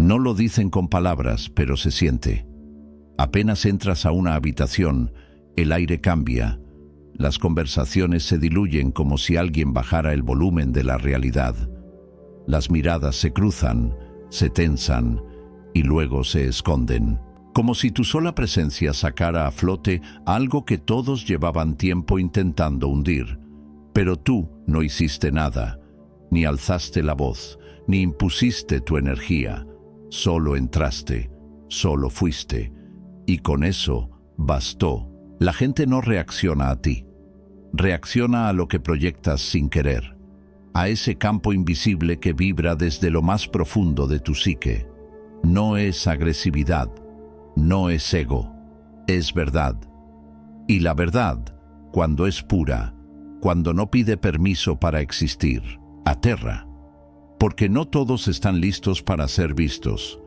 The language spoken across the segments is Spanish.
No lo dicen con palabras, pero se siente. Apenas entras a una habitación, el aire cambia. Las conversaciones se diluyen como si alguien bajara el volumen de la realidad. Las miradas se cruzan, se tensan y luego se esconden, como si tu sola presencia sacara a flote algo que todos llevaban tiempo intentando hundir. Pero tú no hiciste nada, ni alzaste la voz, ni impusiste tu energía. Solo entraste, solo fuiste, y con eso bastó. La gente no reacciona a ti, reacciona a lo que proyectas sin querer, a ese campo invisible que vibra desde lo más profundo de tu psique. No es agresividad, no es ego, es verdad. Y la verdad, cuando es pura, cuando no pide permiso para existir, aterra. Porque no todos están listos para ser vistos,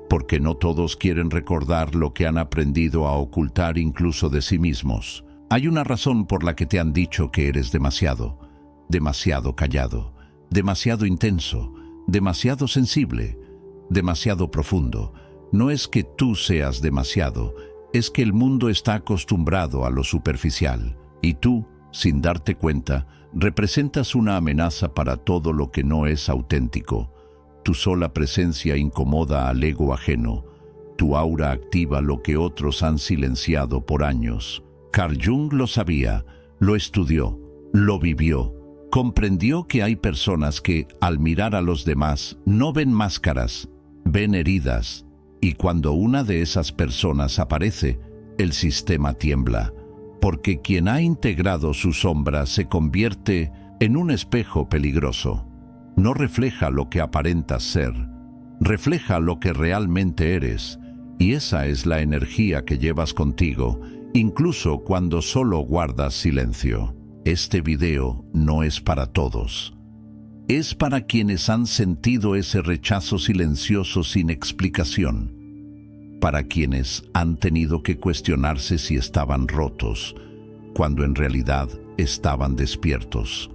porque no todos quieren recordar lo que han aprendido a ocultar incluso de sí mismos. Hay una razón por la que te han dicho que eres demasiado callado, demasiado intenso, demasiado sensible, demasiado profundo. No es que tú seas demasiado, es que el mundo está acostumbrado a lo superficial, y tú, sin darte cuenta, representas una amenaza para todo lo que no es auténtico. Tu sola presencia incomoda al ego ajeno. Tu aura activa lo que otros han silenciado por años. Carl Jung lo sabía, lo estudió, lo vivió. Comprendió que hay personas que, al mirar a los demás, no ven máscaras, ven heridas. Y cuando una de esas personas aparece, el sistema tiembla. Porque quien ha integrado su sombra se convierte en un espejo peligroso. No refleja lo que aparentas ser, refleja lo que realmente eres, y esa es la energía que llevas contigo, incluso cuando solo guardas silencio. Este video no es para todos. Es para quienes han sentido ese rechazo silencioso sin explicación. Para quienes han tenido que cuestionarse si estaban rotos, cuando en realidad estaban despiertos.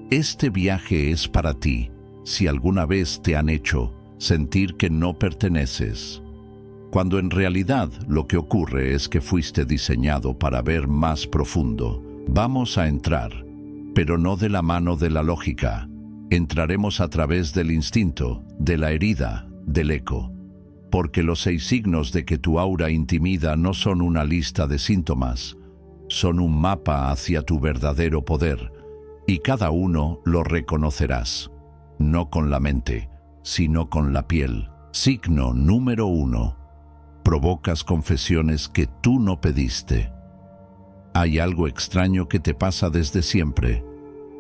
Este viaje es para ti, si alguna vez te han hecho sentir que no perteneces, cuando en realidad lo que ocurre es que fuiste diseñado para ver más profundo. Vamos a entrar, pero no de la mano de la lógica. Entraremos a través del instinto, de la herida, del eco. Porque los 6 signos de que tu aura intimida no son una lista de síntomas, son un mapa hacia tu verdadero poder, y cada uno lo reconocerás, no con la mente, sino con la piel. Signo número 1. Provocas confesiones que tú no pediste. Hay algo extraño que te pasa desde siempre.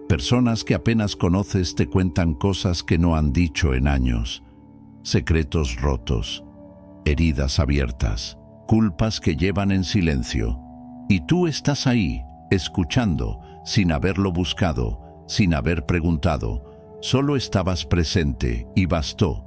Personas que apenas conoces te cuentan cosas que no han dicho en años. Secretos rotos, heridas abiertas, culpas que llevan en silencio. Y tú estás ahí, escuchando, sin haberlo buscado, sin haber preguntado. Solo estabas presente y bastó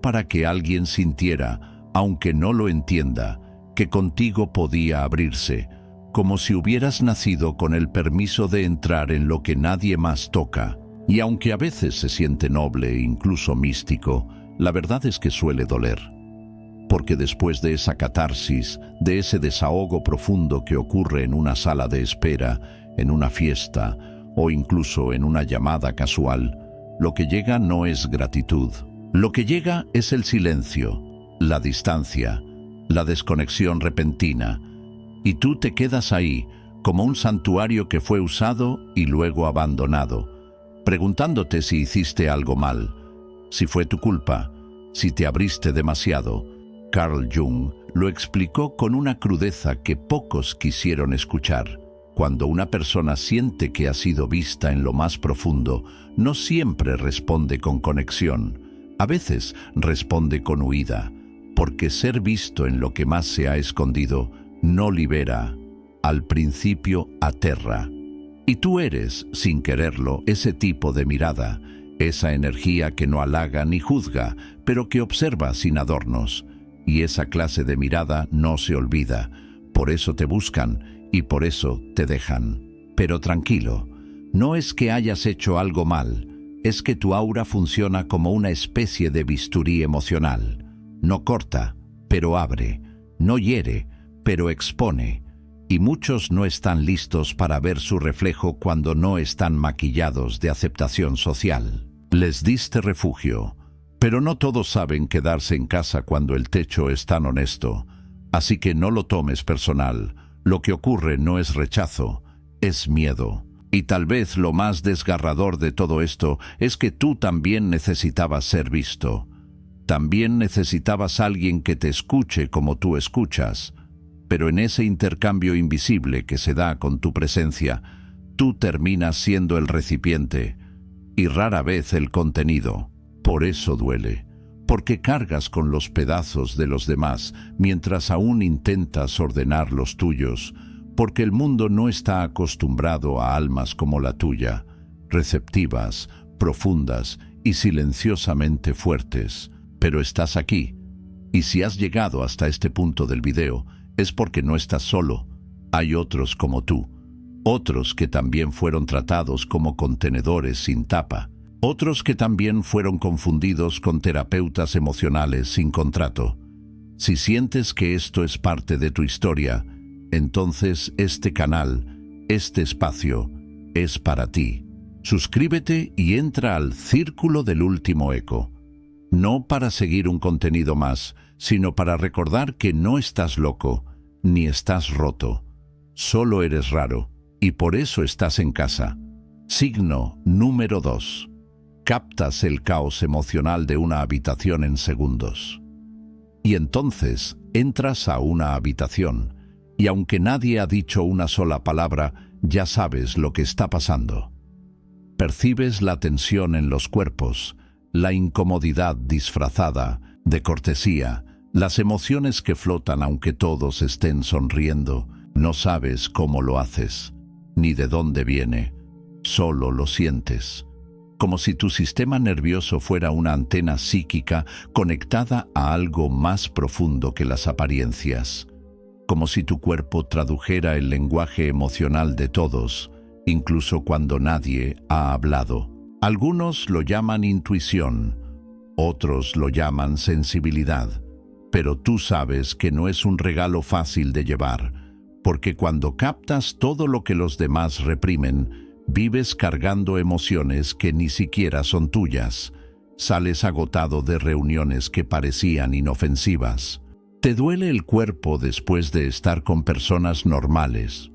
para que alguien sintiera, aunque no lo entienda, que contigo podía abrirse, como si hubieras nacido con el permiso de entrar en lo que nadie más toca. Y aunque a veces se siente noble e incluso místico, la verdad es que suele doler. Porque después de esa catarsis, de ese desahogo profundo que ocurre en una sala de espera, en una fiesta o incluso en una llamada casual, lo que llega no es gratitud. Lo que llega es el silencio, la distancia, la desconexión repentina. Y tú te quedas ahí, como un santuario que fue usado y luego abandonado, preguntándote si hiciste algo mal, si fue tu culpa, si te abriste demasiado. Carl Jung lo explicó con una crudeza que pocos quisieron escuchar. Cuando una persona siente que ha sido vista en lo más profundo, no siempre responde con conexión. A veces responde con huida, porque ser visto en lo que más se ha escondido no libera. Al principio aterra. Y tú eres, sin quererlo, ese tipo de mirada, esa energía que no halaga ni juzga, pero que observa sin adornos. Y esa clase de mirada no se olvida. Por eso te buscan y por eso te dejan. Pero tranquilo, no es que hayas hecho algo mal, es que tu aura funciona como una especie de bisturí emocional. No corta, pero abre. No hiere, pero expone. Y muchos no están listos para ver su reflejo cuando no están maquillados de aceptación social. Les diste refugio, pero no todos saben quedarse en casa cuando el techo es tan honesto. Así que no lo tomes personal. Lo que ocurre no es rechazo, es miedo. Y tal vez lo más desgarrador de todo esto es que tú también necesitabas ser visto. También necesitabas alguien que te escuche como tú escuchas. Pero en ese intercambio invisible que se da con tu presencia, tú terminas siendo el recipiente y rara vez el contenido. Por eso duele, porque cargas con los pedazos de los demás mientras aún intentas ordenar los tuyos, porque el mundo no está acostumbrado a almas como la tuya, receptivas, profundas y silenciosamente fuertes. Pero estás aquí, y si has llegado hasta este punto del video, es porque no estás solo. Hay otros como tú, otros que también fueron tratados como contenedores sin tapa, otros que también fueron confundidos con terapeutas emocionales sin contrato. Si sientes que esto es parte de tu historia, entonces este canal, este espacio, es para ti. Suscríbete y entra al Círculo del Último Eco. No para seguir un contenido más, sino para recordar que no estás loco, ni estás roto. Solo eres raro, y por eso estás en casa. Signo número 2. Captas el caos emocional de una habitación en segundos. Y entonces entras a una habitación, y aunque nadie ha dicho una sola palabra, ya sabes lo que está pasando. Percibes la tensión en los cuerpos, la incomodidad disfrazada de cortesía, las emociones que flotan aunque todos estén sonriendo. No sabes cómo lo haces, ni de dónde viene, solo lo sientes. Como si tu sistema nervioso fuera una antena psíquica conectada a algo más profundo que las apariencias. Como si tu cuerpo tradujera el lenguaje emocional de todos, incluso cuando nadie ha hablado. Algunos lo llaman intuición, otros lo llaman sensibilidad, pero tú sabes que no es un regalo fácil de llevar, porque cuando captas todo lo que los demás reprimen, vives cargando emociones que ni siquiera son tuyas. Sales agotado de reuniones que parecían inofensivas. Te duele el cuerpo después de estar con personas normales.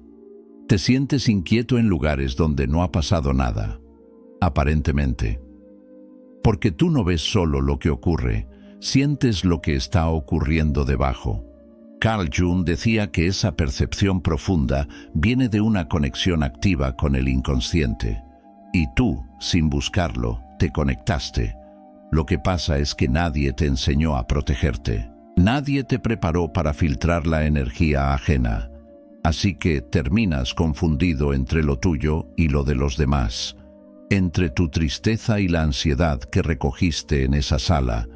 Te sientes inquieto en lugares donde no ha pasado nada, aparentemente. Porque tú no ves solo lo que ocurre, sientes lo que está ocurriendo debajo. Carl Jung decía que esa percepción profunda viene de una conexión activa con el inconsciente. Y tú, sin buscarlo, te conectaste. Lo que pasa es que nadie te enseñó a protegerte. Nadie te preparó para filtrar la energía ajena. Así que terminas confundido entre lo tuyo y lo de los demás. Entre tu tristeza y la ansiedad que recogiste en esa sala.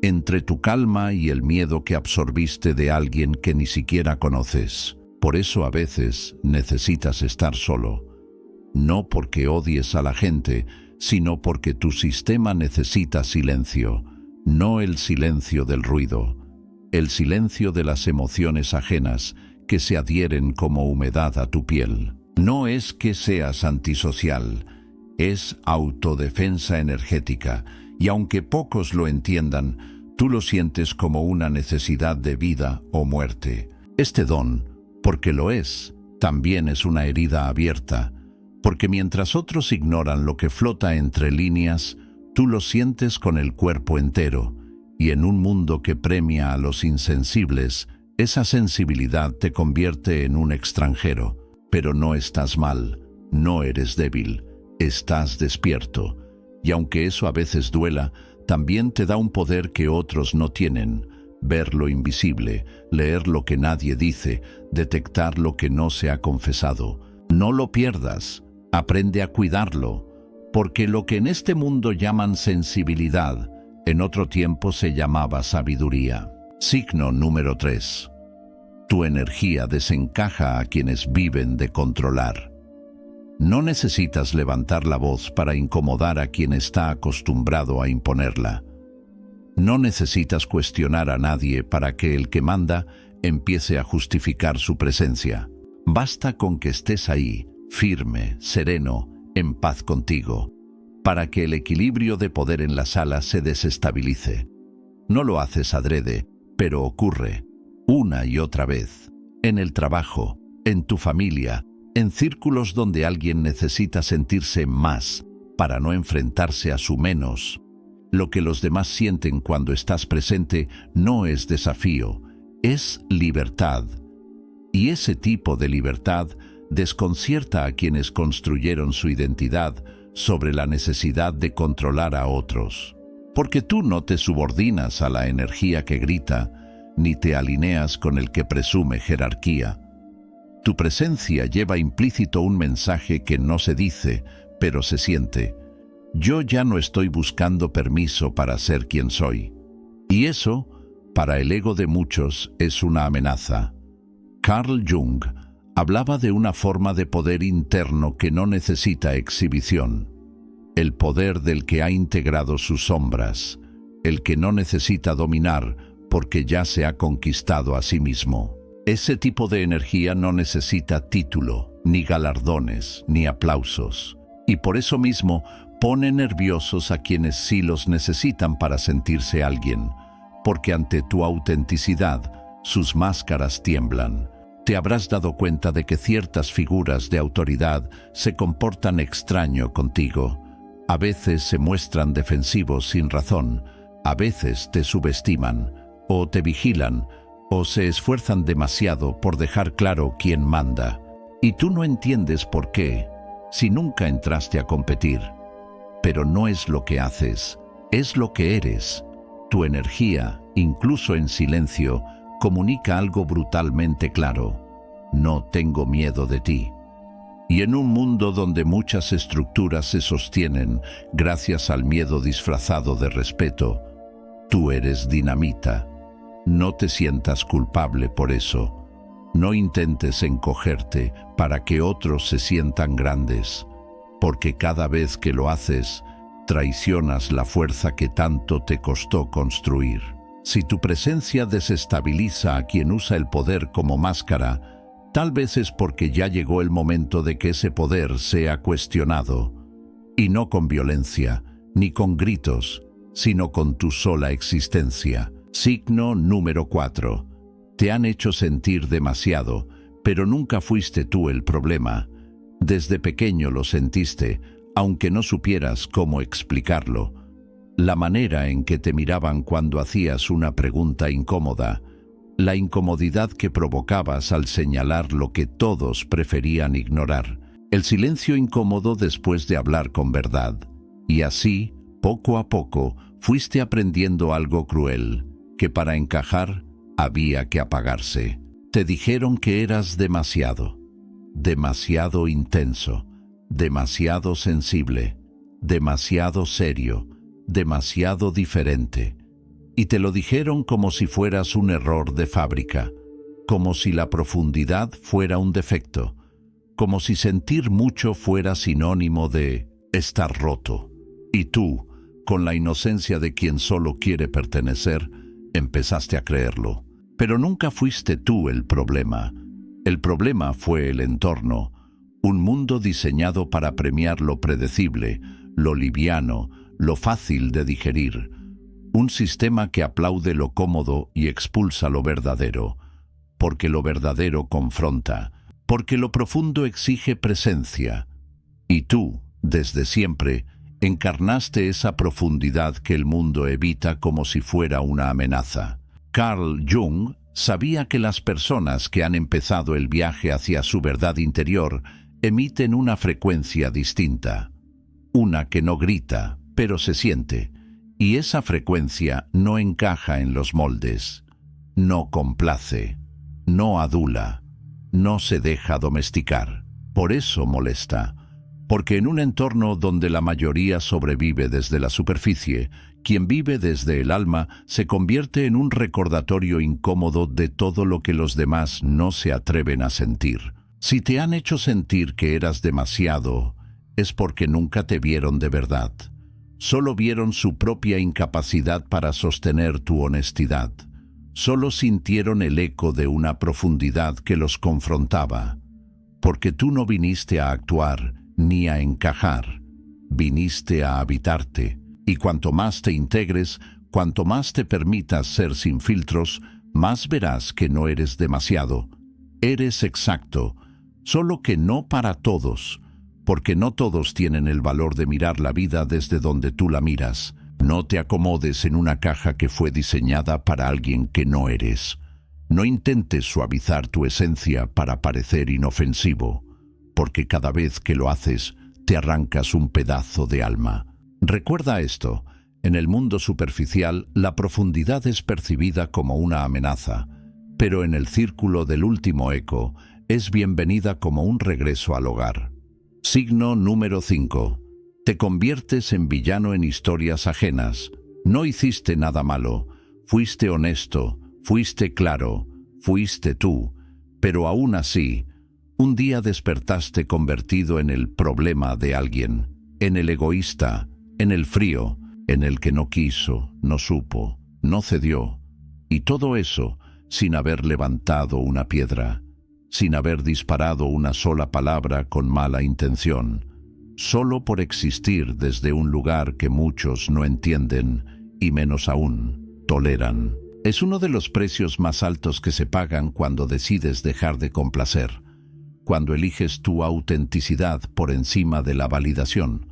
Entre tu calma y el miedo que absorbiste de alguien que ni siquiera conoces. Por eso a veces necesitas estar solo. No porque odies a la gente, sino porque tu sistema necesita silencio. No el silencio del ruido. El silencio de las emociones ajenas que se adhieren como humedad a tu piel. No es que seas antisocial, es autodefensa energética. Y aunque pocos lo entiendan, tú lo sientes como una necesidad de vida o muerte. Este don, porque lo es, también es una herida abierta, porque mientras otros ignoran lo que flota entre líneas, tú lo sientes con el cuerpo entero, y en un mundo que premia a los insensibles, esa sensibilidad te convierte en un extranjero. Pero no estás mal, no eres débil, estás despierto. Y aunque eso a veces duela, también te da un poder que otros no tienen. Ver lo invisible, leer lo que nadie dice, detectar lo que no se ha confesado. No lo pierdas, aprende a cuidarlo, porque lo que en este mundo llaman sensibilidad, en otro tiempo se llamaba sabiduría. Signo número 3. Tu energía desencaja a quienes viven de controlar. No necesitas levantar la voz para incomodar a quien está acostumbrado a imponerla. No necesitas cuestionar a nadie para que el que manda empiece a justificar su presencia. Basta con que estés ahí, firme, sereno, en paz contigo, para que el equilibrio de poder en la sala se desestabilice. No lo haces adrede, pero ocurre, una y otra vez, en el trabajo, en tu familia, en círculos donde alguien necesita sentirse más para no enfrentarse a su menos. Lo que los demás sienten cuando estás presente no es desafío, es libertad. Y ese tipo de libertad desconcierta a quienes construyeron su identidad sobre la necesidad de controlar a otros. Porque tú no te subordinas a la energía que grita, ni te alineas con el que presume jerarquía. Tu presencia lleva implícito un mensaje que no se dice, pero se siente. Yo ya no estoy buscando permiso para ser quien soy. Y eso, para el ego de muchos, es una amenaza. Carl Jung hablaba de una forma de poder interno que no necesita exhibición. El poder del que ha integrado sus sombras, el que no necesita dominar porque ya se ha conquistado a sí mismo. Ese tipo de energía no necesita título, ni galardones, ni aplausos. Y por eso mismo pone nerviosos a quienes sí los necesitan para sentirse alguien, porque ante tu autenticidad, sus máscaras tiemblan. Te habrás dado cuenta de que ciertas figuras de autoridad se comportan extraño contigo. A veces se muestran defensivos sin razón, a veces te subestiman, o te vigilan, o se esfuerzan demasiado por dejar claro quién manda. Y tú no entiendes por qué, si nunca entraste a competir. Pero no es lo que haces, es lo que eres. Tu energía, incluso en silencio, comunica algo brutalmente claro. No tengo miedo de ti. Y en un mundo donde muchas estructuras se sostienen gracias al miedo disfrazado de respeto, tú eres dinamita. No te sientas culpable por eso. No intentes encogerte para que otros se sientan grandes, porque cada vez que lo haces, traicionas la fuerza que tanto te costó construir. Si tu presencia desestabiliza a quien usa el poder como máscara, tal vez es porque ya llegó el momento de que ese poder sea cuestionado, y no con violencia, ni con gritos, sino con tu sola existencia. Signo número 4. Te han hecho sentir demasiado, pero nunca fuiste tú el problema. Desde pequeño lo sentiste, aunque no supieras cómo explicarlo. La manera en que te miraban cuando hacías una pregunta incómoda, la incomodidad que provocabas al señalar lo que todos preferían ignorar, el silencio incómodo después de hablar con verdad. Y así, poco a poco, fuiste aprendiendo algo cruel, que para encajar había que apagarse. Te dijeron que eras demasiado intenso, demasiado sensible, demasiado serio, demasiado diferente. Y te lo dijeron como si fueras un error de fábrica, como si la profundidad fuera un defecto, como si sentir mucho fuera sinónimo de estar roto. Y tú, con la inocencia de quien solo quiere pertenecer, empezaste a creerlo. Pero nunca fuiste tú el problema. El problema fue el entorno, un mundo diseñado para premiar lo predecible, lo liviano, lo fácil de digerir. Un sistema que aplaude lo cómodo y expulsa lo verdadero, porque lo verdadero confronta, porque lo profundo exige presencia. Y tú, desde siempre, encarnaste esa profundidad que el mundo evita como si fuera una amenaza. Carl Jung sabía que las personas que han empezado el viaje hacia su verdad interior emiten una frecuencia distinta, una que no grita, pero se siente, y esa frecuencia no encaja en los moldes, no complace, no adula, no se deja domesticar. Por eso molesta, porque en un entorno donde la mayoría sobrevive desde la superficie, quien vive desde el alma se convierte en un recordatorio incómodo de todo lo que los demás no se atreven a sentir. Si te han hecho sentir que eras demasiado, es porque nunca te vieron de verdad. Solo vieron su propia incapacidad para sostener tu honestidad. Solo sintieron el eco de una profundidad que los confrontaba. Porque tú no viniste a actuar ni a encajar. Viniste a habitarte. Y cuanto más te integres, cuanto más te permitas ser sin filtros, más verás que no eres demasiado. Eres exacto, solo que no para todos, porque no todos tienen el valor de mirar la vida desde donde tú la miras. No te acomodes en una caja que fue diseñada para alguien que no eres. No intentes suavizar tu esencia para parecer inofensivo, porque cada vez que lo haces, te arrancas un pedazo de alma. Recuerda esto, en el mundo superficial, la profundidad es percibida como una amenaza, pero en el círculo del último eco, es bienvenida como un regreso al hogar. Signo número 5. Te conviertes en villano en historias ajenas. No hiciste nada malo, fuiste honesto, fuiste claro, fuiste tú, pero aún así, un día despertaste convertido en el problema de alguien, en el egoísta, en el frío, en el que no quiso, no supo, no cedió, y todo eso sin haber levantado una piedra, sin haber disparado una sola palabra con mala intención, solo por existir desde un lugar que muchos no entienden y menos aún toleran. Es uno de los precios más altos que se pagan cuando decides dejar de complacer, cuando eliges tu autenticidad por encima de la validación,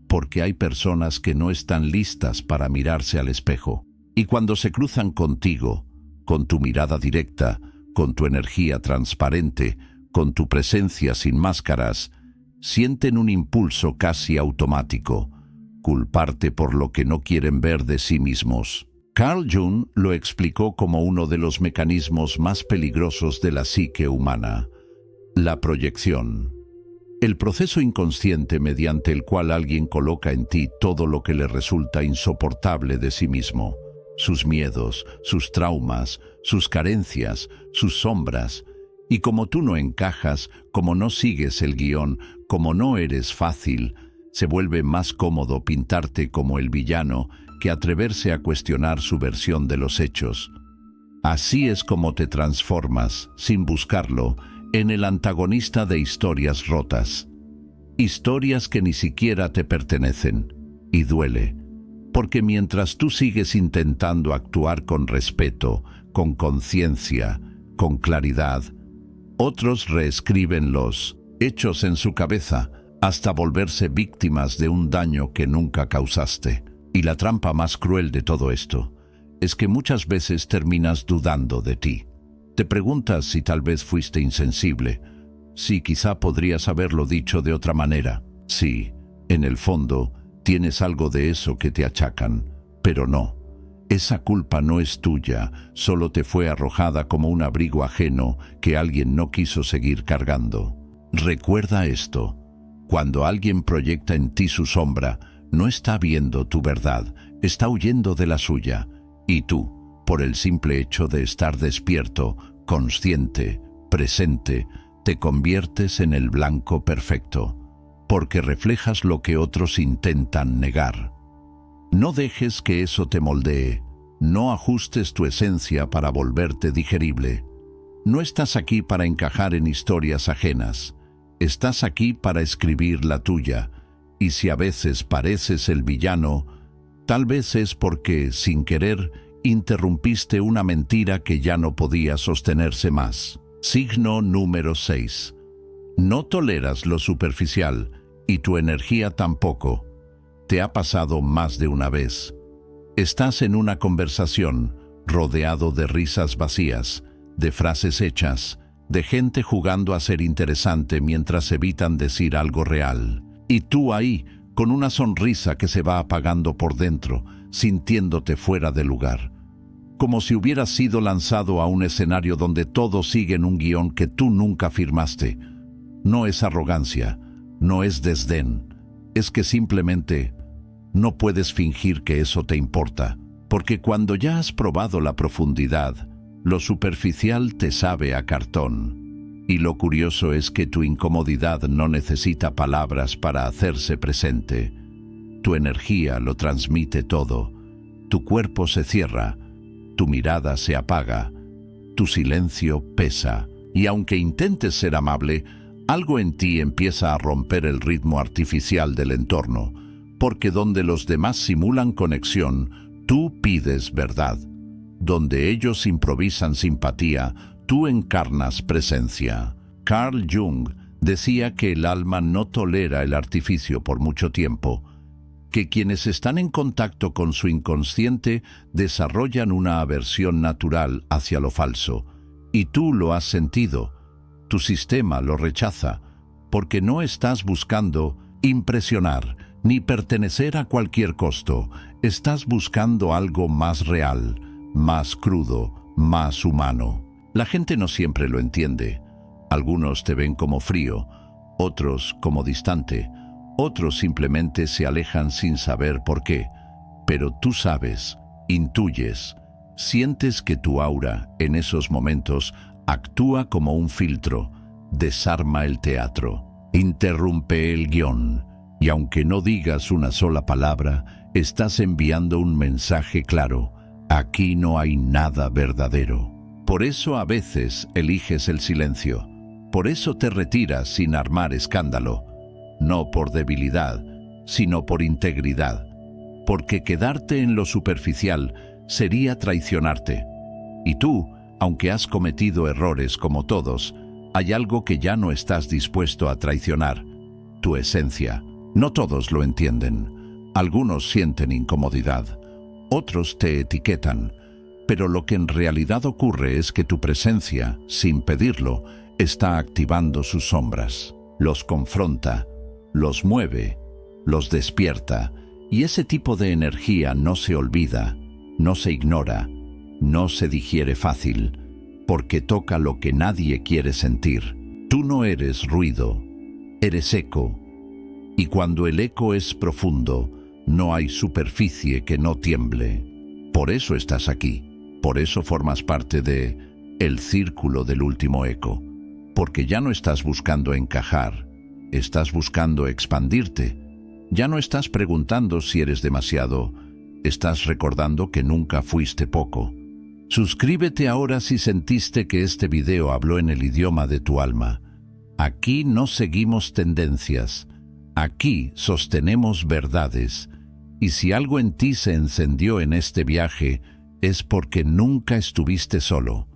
porque hay personas que no están listas para mirarse al espejo, y cuando se cruzan contigo, con tu mirada directa, con tu energía transparente, con tu presencia sin máscaras, sienten un impulso casi automático, culparte por lo que no quieren ver de sí mismos. Carl Jung lo explicó como uno de los mecanismos más peligrosos de la psique humana, la proyección. El proceso inconsciente mediante el cual alguien coloca en ti todo lo que le resulta insoportable de sí mismo, sus miedos, sus traumas, sus carencias, sus sombras, y como tú no encajas, como no sigues el guión, como no eres fácil, se vuelve más cómodo pintarte como el villano que atreverse a cuestionar su versión de los hechos. Así es como te transformas, sin buscarlo, en el antagonista de historias rotas. Historias que ni siquiera te pertenecen. Y duele, porque mientras tú sigues intentando actuar con respeto, con conciencia, con claridad, otros reescriben los hechos en su cabeza hasta volverse víctimas de un daño que nunca causaste. Y la trampa más cruel de todo esto es que muchas veces terminas dudando de ti. Te preguntas si tal vez fuiste insensible, si quizá podrías haberlo dicho de otra manera. Sí, en el fondo, tienes algo de eso que te achacan, pero no. Esa culpa no es tuya, solo te fue arrojada como un abrigo ajeno que alguien no quiso seguir cargando. Recuerda esto, cuando alguien proyecta en ti su sombra, no está viendo tu verdad, está huyendo de la suya, y tú, por el simple hecho de estar despierto, consciente, presente, te conviertes en el blanco perfecto, porque reflejas lo que otros intentan negar. No dejes que eso te moldee, no ajustes tu esencia para volverte digerible. No estás aquí para encajar en historias ajenas, estás aquí para escribir la tuya, y si a veces pareces el villano, tal vez es porque, sin querer, interrumpiste una mentira que ya no podía sostenerse más. Signo número 6. No toleras lo superficial, y tu energía tampoco. Te ha pasado más de una vez. Estás en una conversación, rodeado de risas vacías, de frases hechas, de gente jugando a ser interesante mientras evitan decir algo real. Y tú ahí, con una sonrisa que se va apagando por dentro, sintiéndote fuera de lugar. Como si hubieras sido lanzado a un escenario donde todos siguen un guión que tú nunca firmaste. No es arrogancia, no es desdén, es que simplemente no puedes fingir que eso te importa, porque cuando ya has probado la profundidad, lo superficial te sabe a cartón. Y lo curioso es que tu incomodidad no necesita palabras para hacerse presente. Tu energía lo transmite todo. Tu cuerpo se cierra, tu mirada se apaga, tu silencio pesa. Y aunque intentes ser amable, algo en ti empieza a romper el ritmo artificial del entorno, porque donde los demás simulan conexión, tú pides verdad. Donde ellos improvisan simpatía, tú encarnas presencia. Carl Jung decía que el alma no tolera el artificio por mucho tiempo, que quienes están en contacto con su inconsciente desarrollan una aversión natural hacia lo falso, y tú lo has sentido. Tu sistema lo rechaza, porque no estás buscando impresionar ni pertenecer a cualquier costo. Estás buscando algo más real, más crudo, más humano. La gente no siempre lo entiende. Algunos te ven como frío, otros como distante, otros simplemente se alejan sin saber por qué. Pero tú sabes, intuyes, sientes que tu aura, en esos momentos, actúa como un filtro, desarma el teatro, interrumpe el guión, y aunque no digas una sola palabra, estás enviando un mensaje claro: aquí no hay nada verdadero. Por eso a veces eliges el silencio, por eso te retiras sin armar escándalo, no por debilidad, sino por integridad, porque quedarte en lo superficial sería traicionarte. Y tú, aunque has cometido errores como todos, hay algo que ya no estás dispuesto a traicionar: tu esencia. No todos lo entienden. Algunos sienten incomodidad, otros te etiquetan, pero lo que en realidad ocurre es que tu presencia, sin pedirlo, está activando sus sombras. Los confronta, los mueve, los despierta, y ese tipo de energía no se olvida, no se ignora, no se digiere fácil, porque toca lo que nadie quiere sentir. Tú no eres ruido, eres eco, y cuando el eco es profundo, no hay superficie que no tiemble. Por eso estás aquí, por eso formas parte de el círculo del último eco, porque ya no estás buscando encajar, estás buscando expandirte. Ya no estás preguntando si eres demasiado, estás recordando que nunca fuiste poco. Suscríbete ahora si sentiste que este video habló en el idioma de tu alma. Aquí no seguimos tendencias, aquí sostenemos verdades, y si algo en ti se encendió en este viaje, es porque nunca estuviste solo.